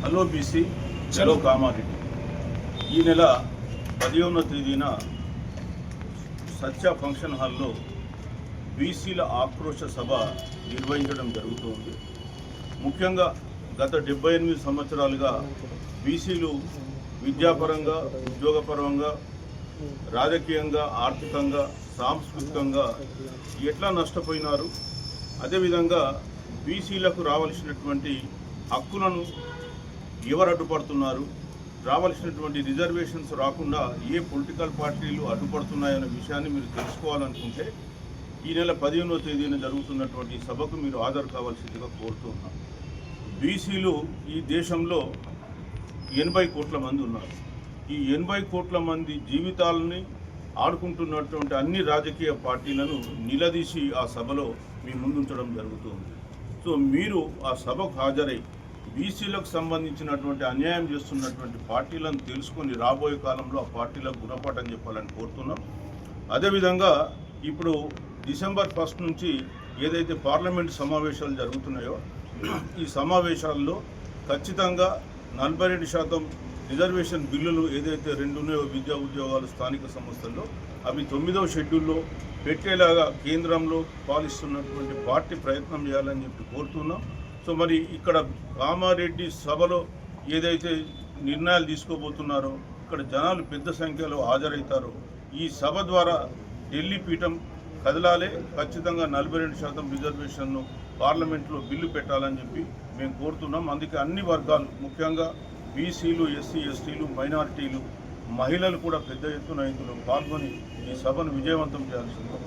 Hello BC చలో కామారెడ్డి ఈ నెల 10వ తేదీన సత్య ఫంక్షన్ హాల్లో బీసీల ఆక్రోశ సభ నిర్వహించడం జరుగుతుంది. ముఖ్యంగా గత 78 సంవత్సరాలుగా బీసీలు విద్యాపరంగా, ఉద్యోగపరంగా, రాజకీయంగా, ఆర్థికంగా, సాంస్కృతికంగా ఎట్లా నష్టపోయినారు, అదేవిధంగా బీసీలకు రావాల్సినటువంటి హక్కులను ఎవరు అడ్డుపడుతున్నారు, రావాల్సినటువంటి రిజర్వేషన్స్ రాకుండా ఏ పొలిటికల్ పార్టీలు అడ్డుపడుతున్నాయనే విషయాన్ని మీరు తెలుసుకోవాలనుకుంటే ఈ నెల 15వ తేదీన జరుగుతున్నటువంటి సభకు మీరు హాజరు కావాల్సిందిగా కోరుతున్నాం. బీసీలు ఈ దేశంలో 80 కోట్ల మంది ఉన్నారు. ఈ 80 కోట్ల మంది జీవితాలని ఆడుకుంటున్నటువంటి అన్ని రాజకీయ పార్టీలను నిలదీసి ఆ సభలో మీ ముందుంచడం జరుగుతుంది. సో మీరు ఆ సభకు హాజరై బీసీలకు సంబంధించినటువంటి అన్యాయం చేస్తున్నటువంటి పార్టీలను తెలుసుకొని రాబోయే కాలంలో ఆ పార్టీలకు గుణపాఠం చెప్పాలని కోరుతున్నాం. అదేవిధంగా ఇప్పుడు డిసెంబర్ 1 నుంచి ఏదైతే పార్లమెంట్ సమావేశాలు జరుగుతున్నాయో ఈ సమావేశాల్లో ఖచ్చితంగా 42% రిజర్వేషన్ బిల్లులు ఏదైతే 2 ఉన్నాయో విద్యా ఉద్యోగాలు స్థానిక సంస్థల్లో అవి 9వ షెడ్యూల్లో పెట్టేలాగా కేంద్రంలో పాలిస్తున్నటువంటి పార్టీ ప్రయత్నం చేయాలని చెప్పి కోరుతున్నాం. సో మరి ఇక్కడ కామారెడ్డి సభలో ఏదైతే నిర్ణయాలు తీసుకోబోతున్నారో ఇక్కడ జనాలు పెద్ద సంఖ్యలో హాజరవుతారో ఈ సభ ద్వారా ఢిల్లీ పీఠం కదలాలే, ఖచ్చితంగా 42% రిజర్వేషన్ను పార్లమెంట్లో బిల్లు పెట్టాలని చెప్పి మేము కోరుతున్నాం. అందుకే అన్ని వర్గాలు, ముఖ్యంగా బీసీలు, ఎస్సీ ఎస్టీలు, మైనారిటీలు, మహిళలు కూడా పెద్ద ఎత్తున ఇందులో పాల్గొని ఈ సభను విజయవంతం చేయాల్సింది.